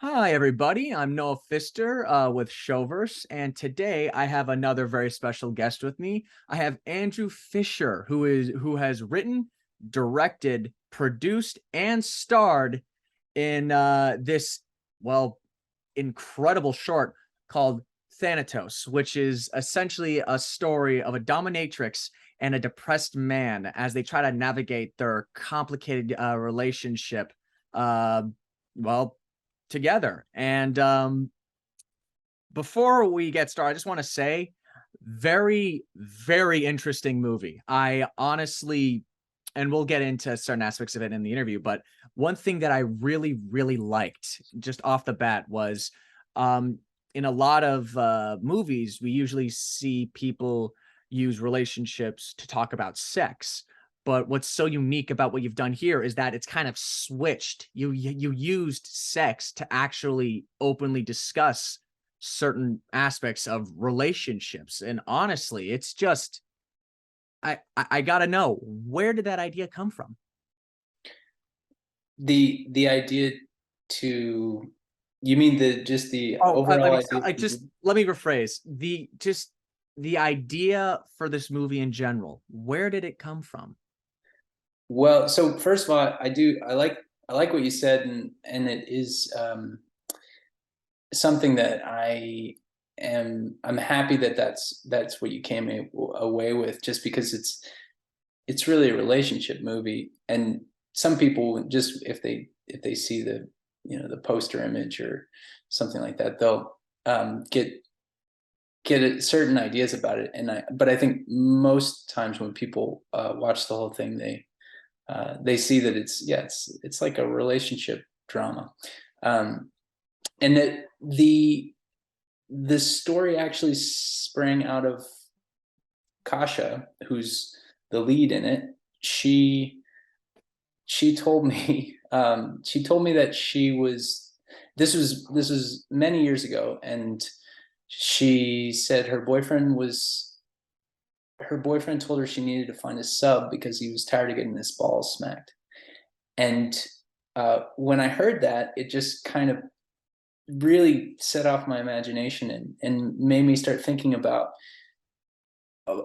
Hi, everybody. I'm Noah Pfister with Showverse, and today I have another very special guest with me. I have Andrew Fisher, who has written, directed, produced, and starred in this incredible short called Thanatos, which is essentially a story of a dominatrix and a depressed man as they try to navigate their complicated relationship. Uh, well, together. And before we get started, I just want to say, very, very interesting movie. I honestly, and we'll get into certain aspects of it in the interview, but one thing that I really, really liked just off the bat was um, in a lot of movies, we usually see people use relationships to talk about sex. But what's so unique about what you've done here is that it's kind of switched. You used sex to actually openly discuss certain aspects of relationships. And honestly, it's just I gotta know, where did that idea come from? The idea to you mean the Oh, overall idea I for the just movie? let me rephrase the idea for this movie in general. Where did it come from? Well, so first of all, I like what you said, and it is something that I'm happy that that's what you came away with, just because it's really a relationship movie. And some people, just if they see the poster image or something like that, they'll get certain ideas about it. But I think most times when people watch the whole thing, they see that it's like a relationship drama. um, and that the story actually sprang out of Kasha, who's the lead in it. She told me that this was many years ago, and she said her boyfriend told her she needed to find a sub because he was tired of getting his balls smacked. And when I heard that, it just kind of really set off my imagination, and made me start thinking about uh,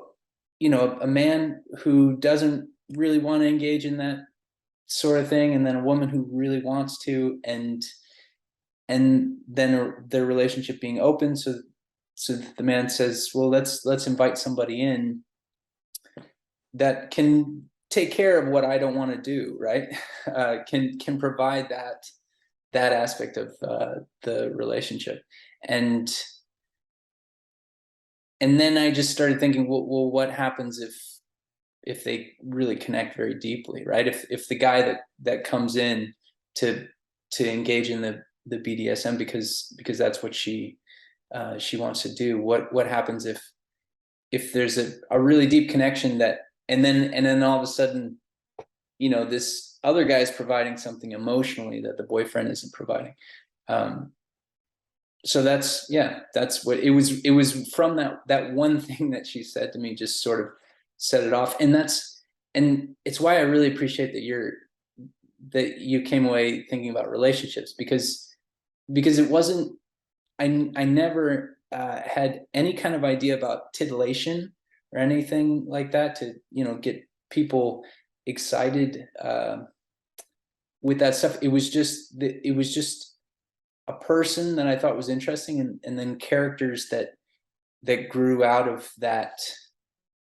a man who doesn't really want to engage in that sort of thing, and then a woman who really wants to, and then their relationship being open, so that the man says, well, let's invite somebody in that can take care of what I don't want to do, right? Can provide that aspect of the relationship. And and then I just started thinking, well, what happens if they really connect very deeply, right? If the guy that comes in to engage in the BDSM because that's what she wants to do, what happens if there's a really deep connection, and then all of a sudden, this other guy is providing something emotionally that the boyfriend isn't providing. So that's what it was from that one thing that she said to me, just sort of set it off. And it's why I really appreciate that you came away thinking about relationships, because it wasn't, I never had any kind of idea about titillation or anything like that to get people excited with that stuff. It was just a person that I thought was interesting, and then characters that grew out of that,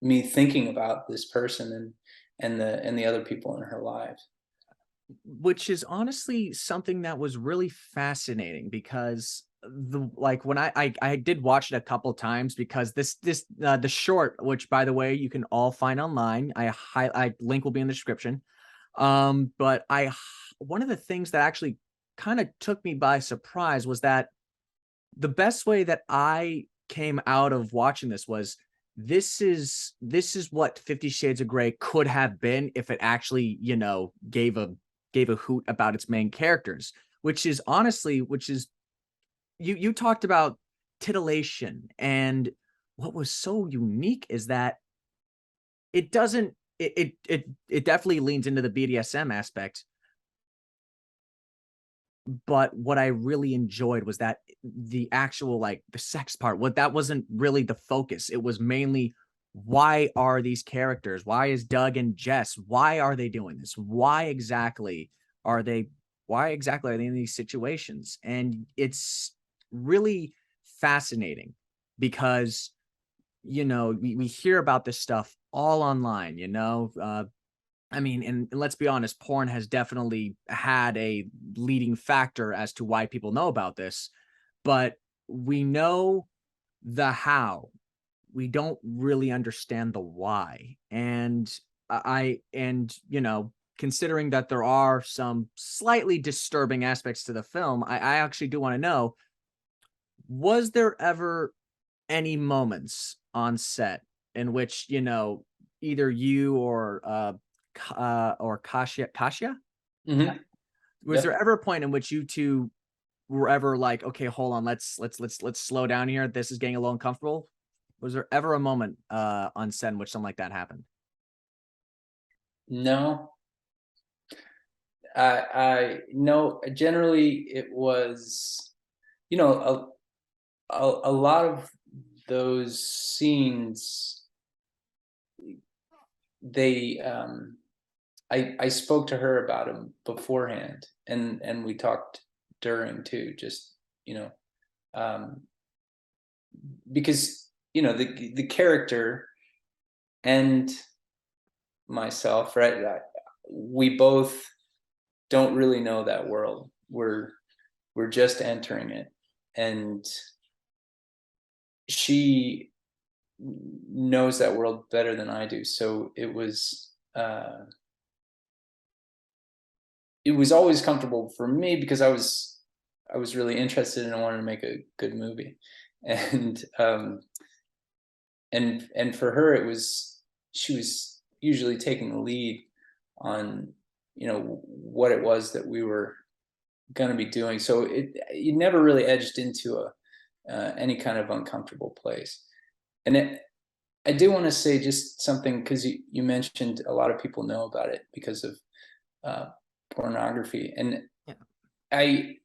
me thinking about this person and the other people in her lives. Which is honestly something that was really fascinating because when I did watch it a couple times because this the short, which by the way you can all find online, I link will be in the description. But one of the things that actually kind of took me by surprise was that the best way that I came out of watching this was this is what 50 Shades of Grey could have been if it actually, gave a hoot about its main characters, which is you talked about titillation, and what was so unique is that it doesn't it definitely leans into the BDSM aspect, But what I really enjoyed was that the actual, like, the sex part, what that wasn't really the focus. It was mainly, why are these characters? Why is Doug and Jess? Why are they doing this? Are they why exactly are they in these situations? And it's really fascinating because, we hear about this stuff all online, I mean, and let's be honest, porn has definitely had a leading factor as to why people know about this, but we know the how. We don't really understand the why. And considering that there are some slightly disturbing aspects to the film, I actually do want to know, was there ever any moments on set in which, either you or Kasia, Mm-hmm. was there Yep. ever a point in which you two were ever like, okay, hold on, let's slow down here. This is getting a little uncomfortable. Was there ever a moment on set in which something like that happened? No, I no. Generally, it was, you know, a lot of those scenes. They, I spoke to her about them beforehand, and we talked during too. Just, um, because the character and myself, right? We both don't really know that world. We're just entering it, and she knows that world better than I do. So it was always comfortable for me because I was really interested and I wanted to make a good movie, and and for her it was, she was usually taking the lead on what it was that we were going to be doing. So it never really edged into a any kind of uncomfortable place. And I do want to say just something, because you mentioned a lot of people know about it because of uh, pornography, and Yeah. I,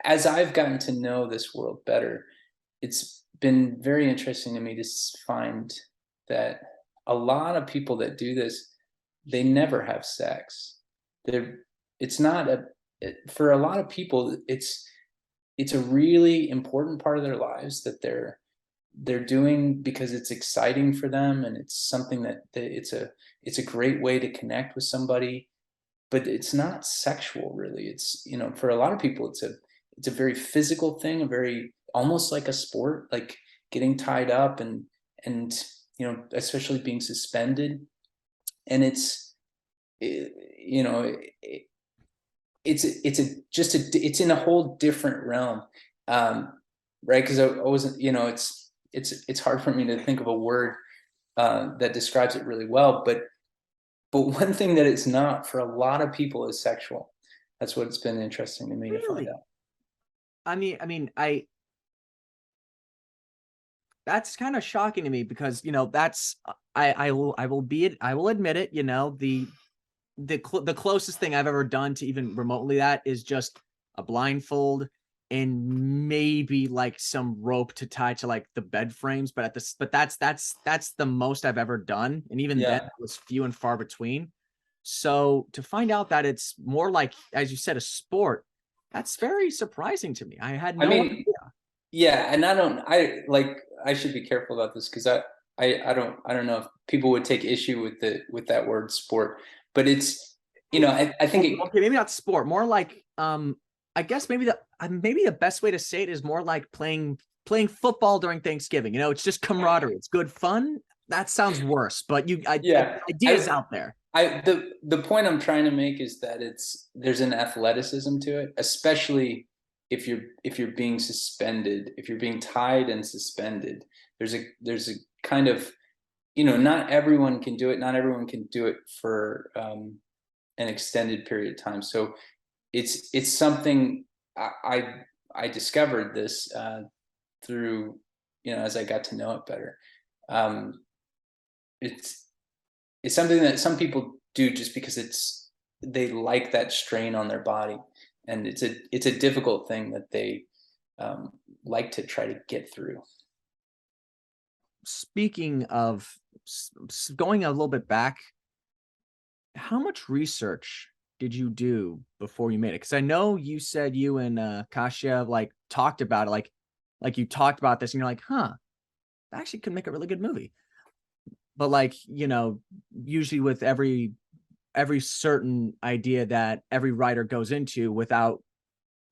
as I've gotten to know this world better, it's been very interesting to me to find that a lot of people that do this, they never have sex. They're, it's not for a lot of people, it's a really important part of their lives that they're doing because it's exciting for them, and it's something that it's a great way to connect with somebody, but it's not sexual really. It's, for a lot of people, it's a very physical thing, a very, almost like a sport, like getting tied up, and especially being suspended. And it, you know it, it's in a whole different realm, um right? Because I wasn't, it's hard for me to think of a word that describes it really well, but one thing that it's not for a lot of people is sexual. That's what it's been interesting to me to find Really? out. I that's kind of shocking to me because, that's I will admit it, the closest thing I've ever done to even remotely that is just a blindfold and maybe like some rope to tie to like the bed frames, but that's the most I've ever done, and even then Yeah. it was few and far between. So to find out that it's more like, as you said, a sport, that's very surprising to me. I had I no mean, idea. yeah, and I should be careful about this, because I don't know if people would take issue with that word sport, but it's, I think it. Okay, maybe not sport, more like I guess maybe the best way to say it is more like playing football during Thanksgiving. It's just camaraderie. It's good fun. That sounds worse, but Yeah, ideas out there. the point I'm trying to make is that there's an athleticism to it, especially if you're being suspended, if you're being tied and suspended. There's a kind of, not everyone can do it. Not everyone can do it for an extended period of time. So it's something I discovered this through, as I got to know it better. Um, it's something that some people do just because they like that strain on their body, and it's a difficult thing that they like to try to get through. Speaking of going a little bit back, how much research did you do before you made it? Because I know you said you and Kasia like talked about it, like you talked about this, and you're like, huh, that actually could make a really good movie. But like, you know, usually with every certain idea that every writer goes into without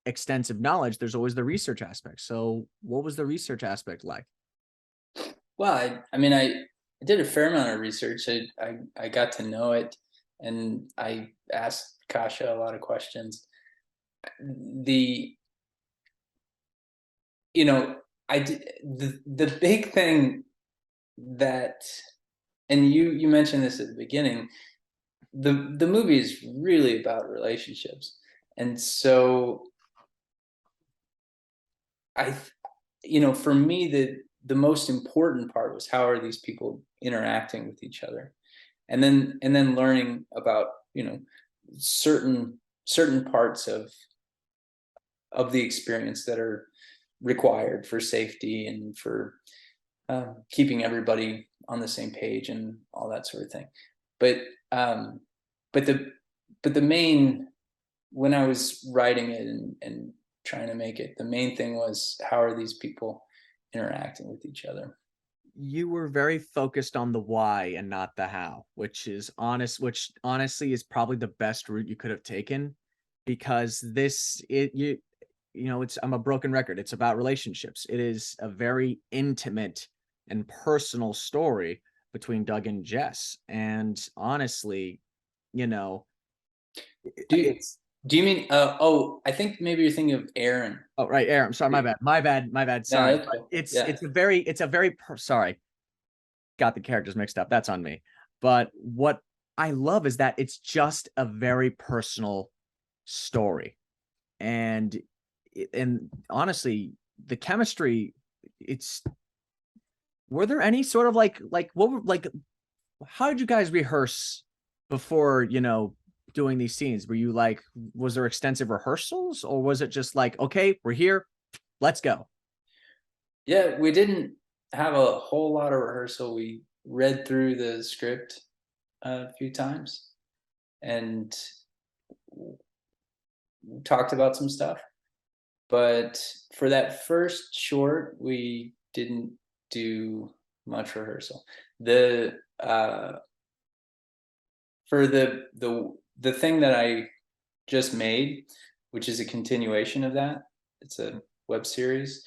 extensive knowledge, there's always the research aspect. So what was the research aspect like? Well, I mean, I did a fair amount of research. I got to know it, and I asked Kasia a lot of questions. The you know, I did the big thing that, and you mentioned this at the beginning. The movie is really about relationships, and so for me, the most important part was how are these people interacting with each other, and then learning about certain parts of the experience that are required for safety and for keeping everybody on the same page and all that sort of thing. But um, but the main, when I was writing it and trying to make it, the main thing was how are these people interacting with each other. You were very focused on the why and not the how, which honestly is probably the best route you could have taken, because it's I'm a broken record. It's about relationships. It is a very intimate and personal story between Doug and Jess. And honestly, you know, Do you, it's do you mean? Oh, I think maybe you're thinking of Aaron. oh right, Aaron. I'm sorry, my bad. My bad. No, Sorry. that's But cool. Yeah. it's a very sorry. Got the characters mixed up. That's on me. But what I love is that it's just a very personal story. And honestly, the chemistry, it's were there any sort of like what were like how did you guys rehearse before, doing these scenes? Were you like, was there extensive rehearsals, or was it just like, okay, we're here, let's go? Yeah, we didn't have a whole lot of rehearsal. We read through the script a few times and talked about some stuff. But for that first short, we didn't do much rehearsal. The For the thing that I just made, which is a continuation of that, it's a web series,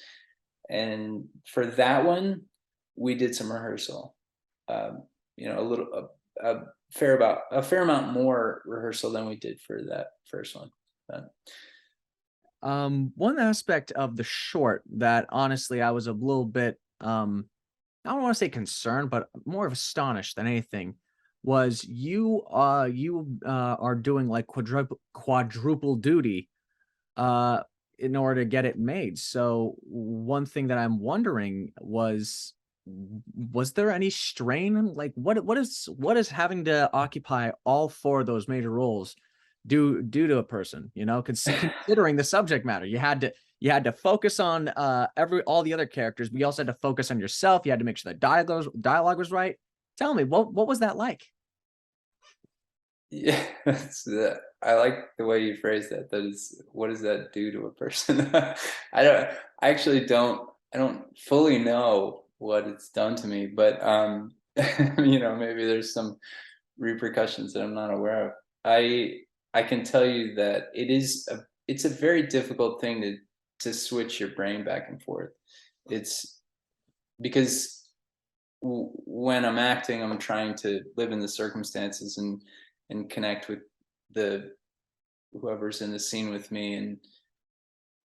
and for that one, we did some rehearsal. A little, a fair amount more rehearsal than we did for that first one. But One aspect of the short that honestly I was a little bit I don't want to say concerned, but more of astonished than anything, was you are doing like quadruple duty uh in order to get it made. So one thing that I'm wondering was there any strain? Like what is having to occupy all four of those major roles do to a person, considering the subject matter? You had to focus on all the other characters, but you also had to focus on yourself. You had to make sure the dialogue was right. Tell me, what was that like? yeah, I like the way you phrase that. That is, what does that do to a person? I actually don't. I don't fully know what it's done to me, but maybe there's some repercussions that I'm not aware of. I can tell you that it's a very difficult thing to switch your brain back and forth. It's because when I'm acting, I'm trying to live in the circumstances and connect with the whoever's in the scene with me,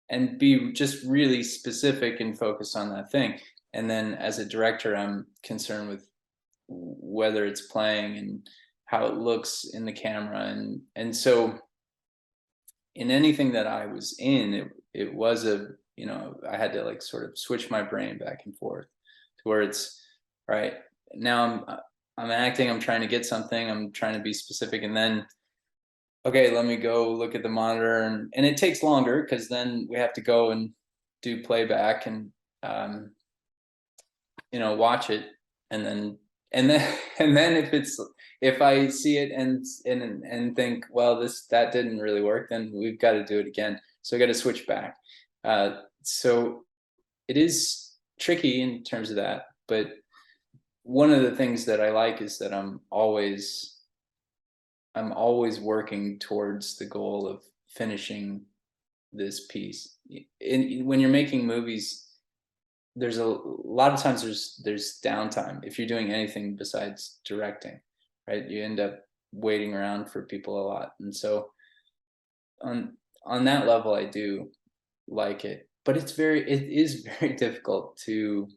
and be just really specific and focus on that thing. And then as a director, I'm concerned with whether it's playing and how it looks in the camera, and so in anything that I was in, it was I had to like sort of switch my brain back and forth to where it's right now I'm acting, I'm trying to get something, I'm trying to be specific, and then okay, let me go look at the monitor, and it takes longer because then we have to go and do playback and watch it, and then and then if I see it and think, well, that didn't really work, then we've got to do it again. So I got to switch back. So it is tricky in terms of that, but one of the things that I like is that I'm always working towards the goal of finishing this piece. When you're making movies, there's a lot of times there's downtime if you're doing anything besides directing, right? You end up waiting around for people a lot, and so on that level, I do like it. But it is very difficult to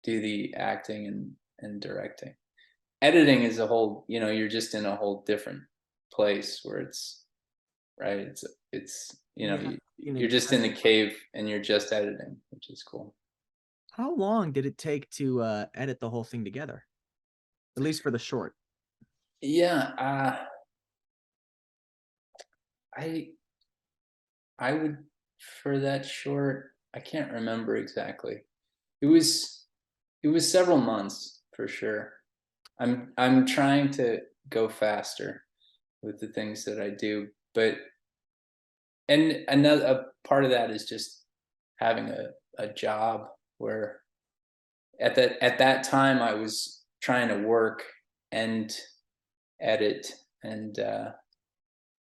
do the acting and directing. Editing is a whole, you're just in a whole different place where it's right. It's Yeah, you're just in the cave and you're just editing, which is cool. how long did it take to edit the whole thing together? At least for the short. Yeah, I I would for that short. I can't remember exactly. It was several months for sure. I'm trying to go faster with the things that I do, but and another a part of that is just having a job where at that time I was trying to work and edit, and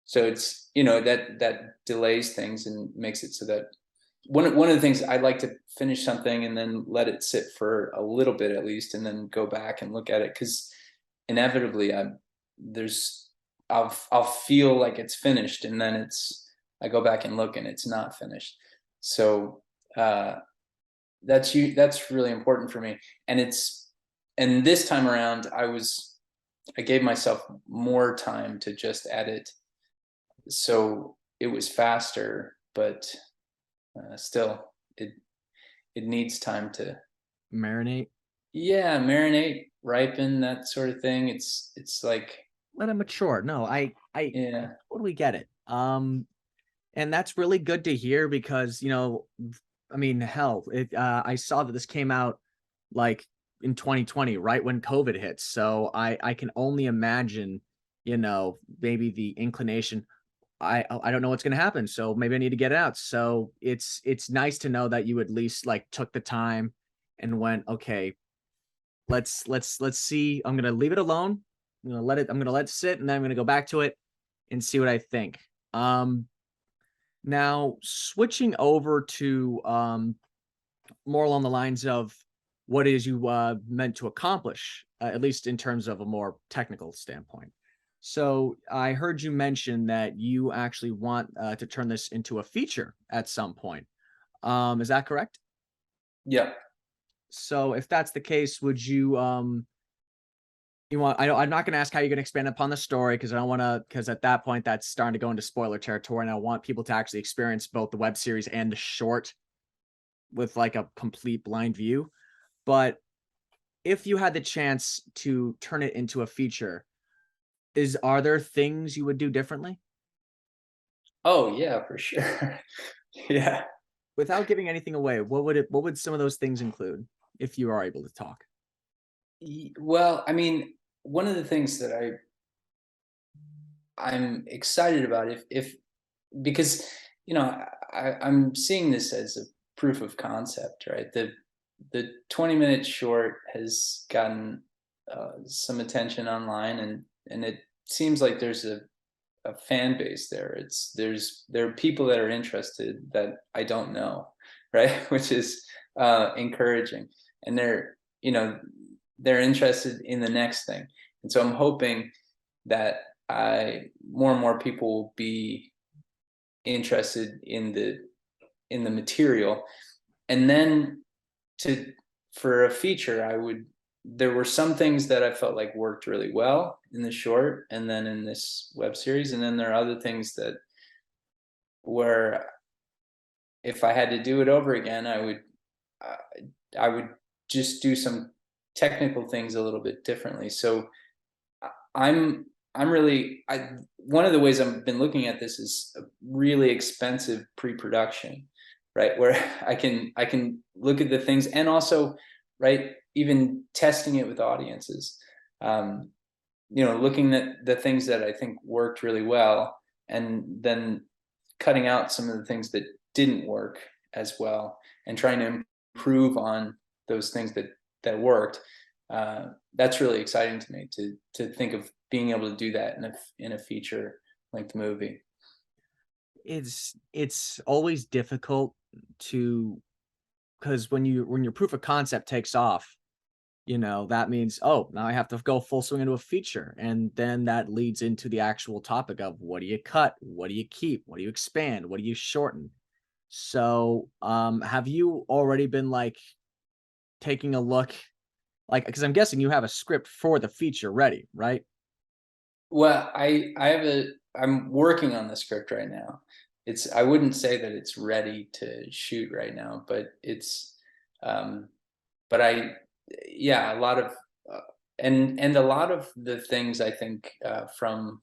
so it's that delays things and makes it so that one of the things I like to finish something and then let it sit for a little bit at least, and then go back and look at it, because inevitably I'll feel like it's finished, and then I go back and look and it's not finished. So that's really important for me, and this time around I gave myself more time to just edit, so it was faster, but still it needs time to Marinate. marinate, ripen, that sort of thing. It's like, Let it mature. No, I yeah. totally get it. And that's really good to hear because, I mean, hell, I saw that this came out like in 2020, right when COVID hit. So I can only imagine, maybe the inclination. I don't know what's gonna happen, so maybe I need to get it out. So it's nice to know that you at least like took the time and went, okay, let's see. I'm gonna leave it alone. I'm gonna let it sit, and then I'm gonna go back to it and see what I think. Now switching over to more along the lines of what it is you meant to accomplish, at least in terms of a more technical standpoint. So I heard you mention that you actually want to turn this into a feature at some point. Is that correct? Yeah. So if that's the case, would you you want I'm not going to ask how you're going to expand upon the story because I don't want to, because at that point that's starting to go into spoiler territory, and I want people to actually experience both the web series and the short with like a complete blind view. But if you had the chance to turn it into a feature, are there things you would do differently? Oh yeah, for sure. Yeah. Without giving anything away, what would some of those things include if you are able to talk? Well, I mean, one of the things that I'm excited about, if because I'm seeing this as a proof of concept, right? The 20-minute short has gotten some attention online, and it seems like there's a fan base there. There are people that are interested that I don't know, right? Which is encouraging, and they're interested in the next thing, and so I'm hoping that more and more people will be interested in the material, and then to for a feature, there were some things that I felt like worked really well in the short and then in this web series, and then there are other things that where if I had to do it over again, I would just do some technical things a little bit differently. So I'm one of the ways I've been looking at this is a really expensive pre-production, right? Where I can look at the things, and also, right, even testing it with audiences. Looking at the things that I think worked really well, and then cutting out some of the things that didn't work as well, and trying to improve on those things that worked. That's really exciting to me, to think of being able to do that in a feature length movie. It's always difficult to, because when your proof of concept takes off, that means, oh, now I have to go full swing into a feature. And then that leads into the actual topic of, what do you cut? What do you keep? What do you expand? What do you shorten? So, have you already been like taking a look, like, because I'm guessing you have a script for the feature ready, right? Well, I'm working on the script right now. I wouldn't say that it's ready to shoot right now, but um, but yeah, a lot of, and a lot of the things I think, from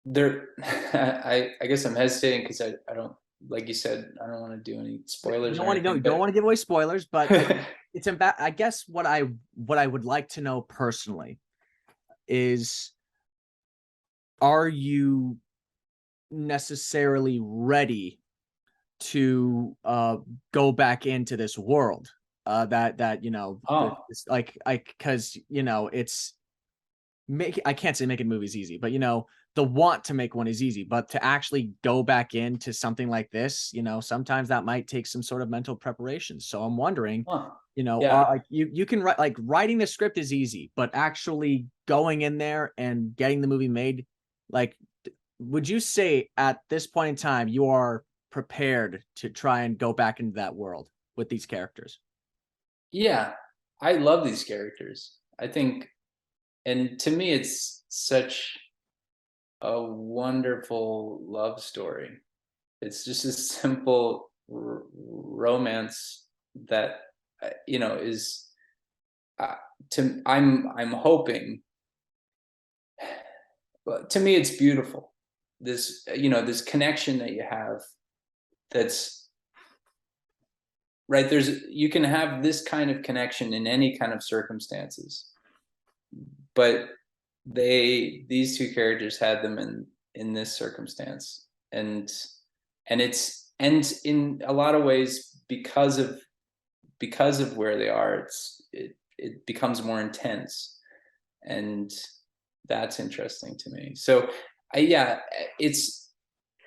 there, I guess I'm hesitating because I don't, like you said, I don't want to do any You spoilers don't or want to go, anything, you don't but want to give away spoilers, but it's about, I guess what I would like to know personally is, are you necessarily ready to go back into this world? oh, It's like, because it's I can't say making movies easy, but the want to make one is easy, but to actually go back into something like this, sometimes that might take some sort of mental preparation. So I'm wondering, huh, yeah. like, you can write, like, writing the script is easy, but actually going in there and getting the movie made, like, would you say at this point in time you are prepared to try and go back into that world with these characters? Yeah, I love these characters. I think, and to me, it's such a wonderful love story. It's just a simple romance that, is, uh, I'm hoping, but to me, it's beautiful. This connection that you have, that's right. You can have this kind of connection in any kind of circumstances, but these two characters had them in this circumstance, and in a lot of ways, because of where they are, it becomes more intense, and that's interesting to me. So, yeah, it's,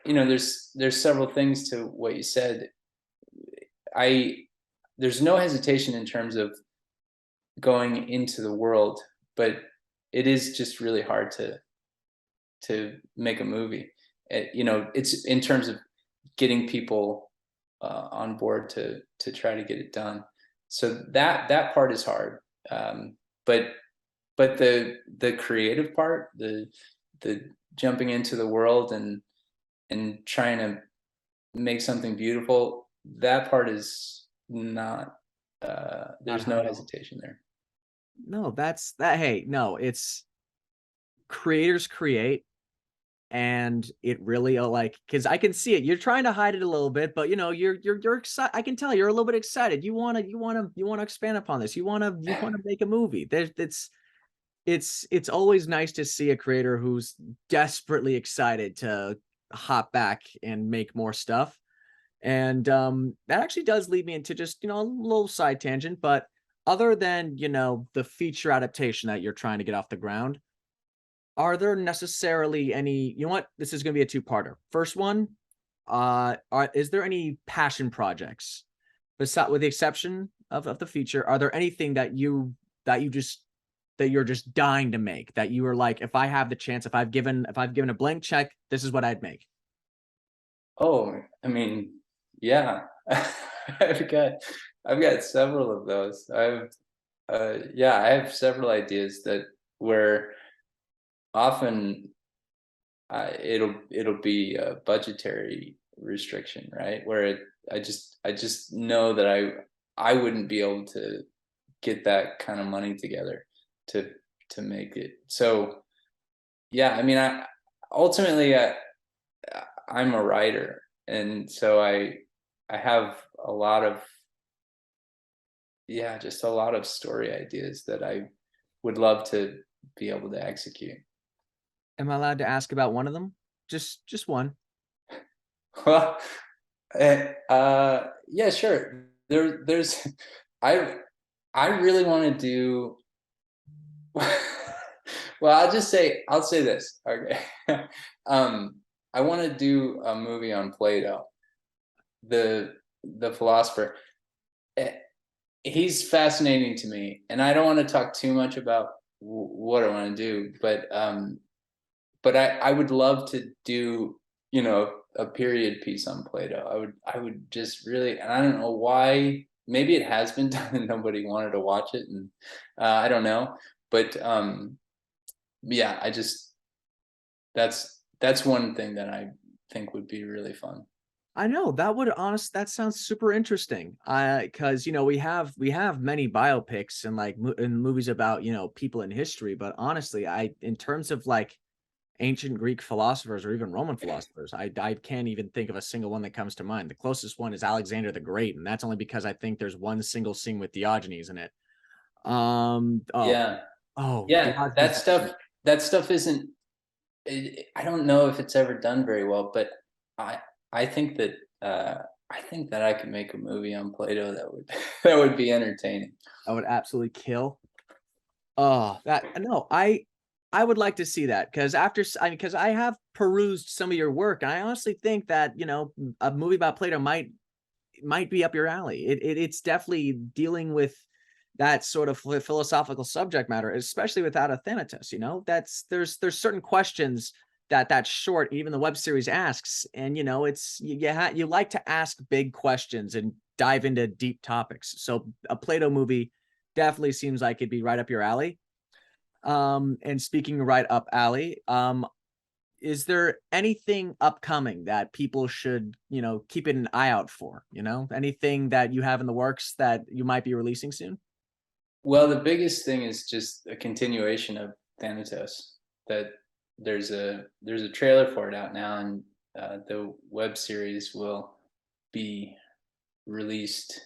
there's several things to what you said. I There's no hesitation in terms of going into the world, but it is just really hard to make a movie. It's in terms of getting people, on board to try to get it done. So that part is hard. But the creative part, the jumping into the world and trying to make something beautiful, that part is not. Not There's no hard at all. hesitation there. No, that's that. Hey, no, it's creators create, and it really, like, because I can see it. You're trying to hide it a little bit, but you're excited. I can tell you're a little bit excited. You want to expand upon this. You want to make a movie. It's always nice to see a creator who's desperately excited to hop back and make more stuff. And that actually does lead me into just, a little side tangent, but other than, the feature adaptation that you're trying to get off the ground, are there necessarily any, this is going to be a two-parter. First one, is there any passion projects, besides, with the exception of the feature, are there anything that you're just dying to make, that you are like, if I have the chance, if I've given a blank check, this is what I'd make? Oh, I mean, yeah. I've got I've got several of those. Yeah, I have several ideas that where often, it'll be a budgetary restriction, right? Where I just know that I wouldn't be able to get that kind of money together to to make it. So yeah, I mean, ultimately I'm a writer, and so I have a lot of, yeah, just a lot of story ideas that I would love to be able to execute. Am I allowed to ask about one of them? Just one. Well, yeah, sure. There's I I really want to do. Well, I'll say this. Okay. um, I want to do a movie on Plato, the philosopher. Eh, He's fascinating to me, and I don't want to talk too much about what I want to do, but I would love to do, you know, a period piece on Plato. I would just really, and I don't know why. Maybe it has been done and nobody wanted to watch it, and I don't know. But yeah, I just, that's one thing that I think would be really fun. I know that would that sounds super interesting. Because you know we have many biopics and like and movies about you know people in history, but honestly, in terms of like ancient Greek philosophers or even Roman philosophers, I can't even think of a single one that comes to mind. The closest one is Alexander the Great, and that's only because I think there's one single scene with Diogenes in it. Oh Yeah, oh yeah, Diogenes. that stuff isn't. I don't know if it's ever done very well, but I I think that I think that I could make a movie on Plato that would that would be entertaining. I would absolutely kill. Oh, that no, I would like to see that because because I have perused some of your work, and I honestly think that you know a movie about Plato might be up your alley. It's definitely dealing with that sort of philosophical subject matter, especially without a Thanatos. You know, that's there's certain questions that that short, even the web series asks, and you know, it's you like to ask big questions and dive into deep topics. So a Plato movie definitely seems like it'd be right up your alley. And speaking right up alley, is there anything upcoming that people should, you know, keep an eye out for? You know, anything that you have in the works that you might be releasing soon? Well, the biggest thing is just a continuation of Thanatos. That there's a trailer for it out now, and the web series will be released,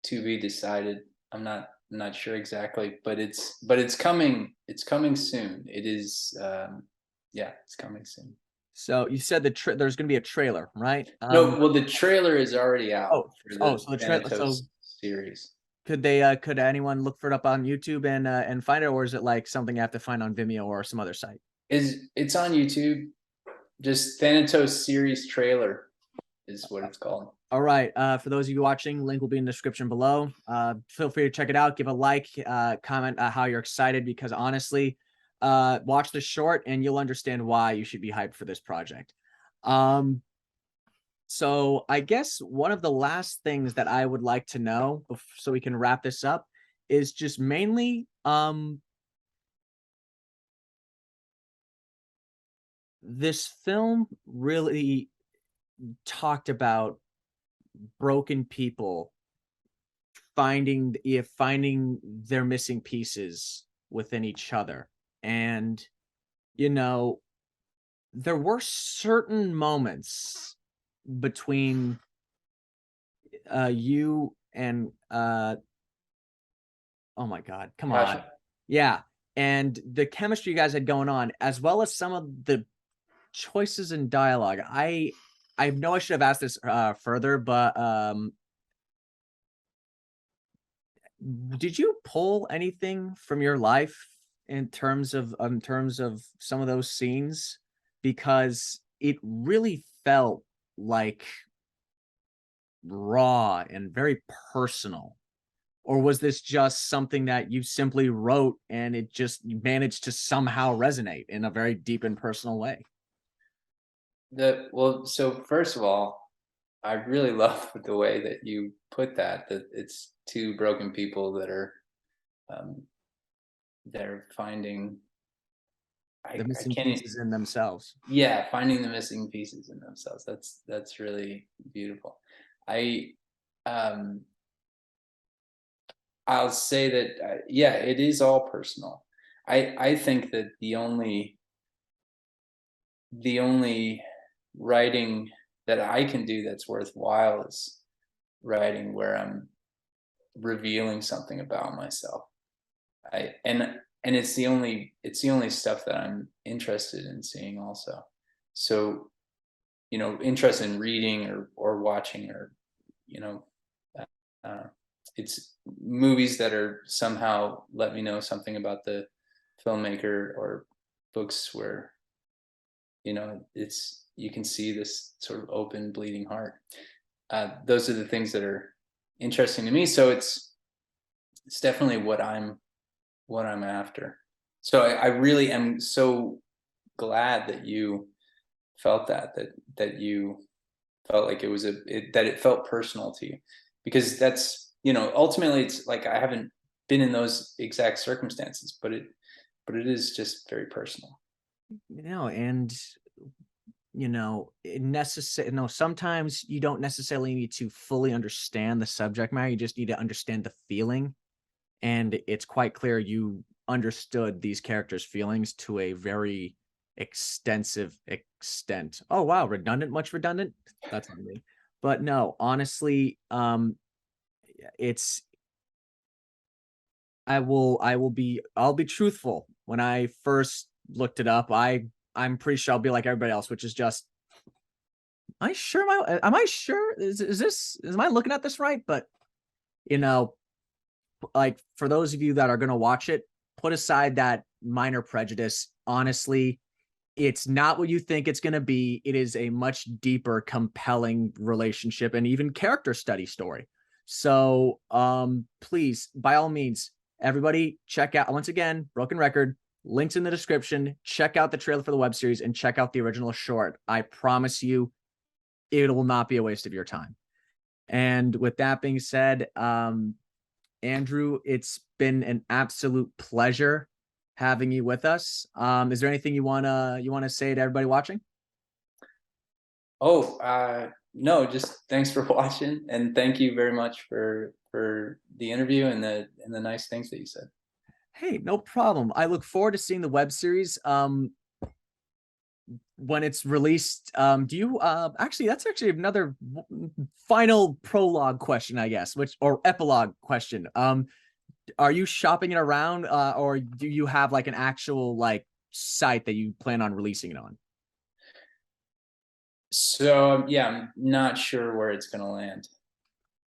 to be decided. I'm not sure exactly, but it's coming. It's coming soon. It is. Yeah, it's coming soon. So you said there's going to be a trailer, right? No, well, the trailer is already out Oh, for oh, the so the trailer. So Thanatos series. could anyone look for it up on YouTube and find it, or is it like something you have to find on Vimeo or some other site? Is It's on YouTube? Just Thanatos series trailer is what it's called. All right. For those of you watching, link will be in the description below. Feel free to check it out. Give a like, comment how you're excited, because honestly, watch the short and you'll understand why you should be hyped for this project. So I guess one of the last things that I would like to know, so we can wrap this up, is just mainly this film really talked about broken people finding their missing pieces within each other. And you know, there were certain moments between you and oh my god, come on. Gotcha. Yeah. And the chemistry you guys had going on, as well as some of the choices in dialogue. I know I should have asked this further, but did you pull anything from your life in terms of some of those scenes? Because it really felt like raw and very personal. Or was this just something that you simply wrote and it just managed to somehow resonate in a very deep and personal way? So first of all, I really love the way that you put that. That it's two broken people that are um, they're finding. The I missing can't. pieces in themselves. Yeah, finding the missing pieces in themselves. That's really beautiful. I um I'll say that, yeah, it is all personal. I think that the only writing that I can do that's worthwhile is writing where I'm revealing something about myself. I and it's the only stuff that I'm interested in seeing also. So, interested in reading or watching, or, you know, uh, it's movies that are somehow let me know something about the filmmaker, or books where, it's you can see this sort of open bleeding heart. Those are the things that are interesting to me. So it's definitely what I'm after. So I really am so glad that you felt that you felt like that it felt personal to you, because that's, ultimately, it's like I haven't been in those exact circumstances, but it is just very personal. And sometimes you don't necessarily need to fully understand the subject matter. You just need to understand the feeling. And it's quite clear you understood these characters' feelings to a very extensive extent. Oh wow, redundant, much redundant? That's on me. But no, honestly, it's I'll be truthful. When I first looked it up, I'm pretty sure I'll be like everybody else, which is just, am I sure? Am I looking at this right? But you know, like, for those of you that are going to watch it, put aside that minor prejudice. Honestly, it's not what you think it's going to be. It is a much deeper, compelling relationship and even character study story. So, please, by all means, everybody check out, once again, Broken Record, links in the description. Check out the trailer for the web series and check out the original short. I promise you, it will not be a waste of your time. And with that being said, Andrew, it's been an absolute pleasure having you with us. Is there anything you wanna say to everybody watching? Oh, no, just thanks for watching, and thank you very much for the interview and the nice things that you said. Hey, no problem. I look forward to seeing the web series when it's released. Do you actually, that's actually another final prologue question, I guess, which, or epilogue question. Are you shopping it around, or do you have like an actual like site that you plan on releasing it on? So, yeah, I'm not sure where it's gonna land.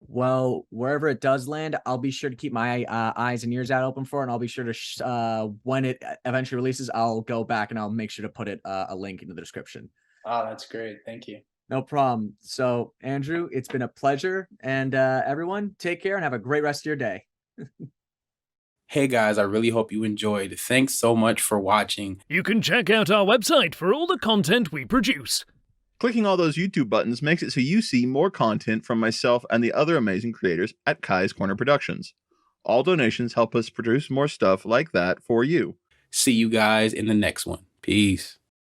Well, wherever it does land, I'll be sure to keep my eyes and ears out open for it, and I'll be sure to when it eventually releases, I'll go back and I'll make sure to put it a link in the description. Oh, that's great. Thank you. No problem. So, Andrew, it's been a pleasure, and everyone, take care and have a great rest of your day. Hey guys, I really hope you enjoyed. Thanks so much for watching. You can check out our website for all the content we produce. Clicking all those YouTube buttons makes it so you see more content from myself and the other amazing creators at Kai's Corner Productions. All donations help us produce more stuff like that for you. See you guys in the next one. Peace.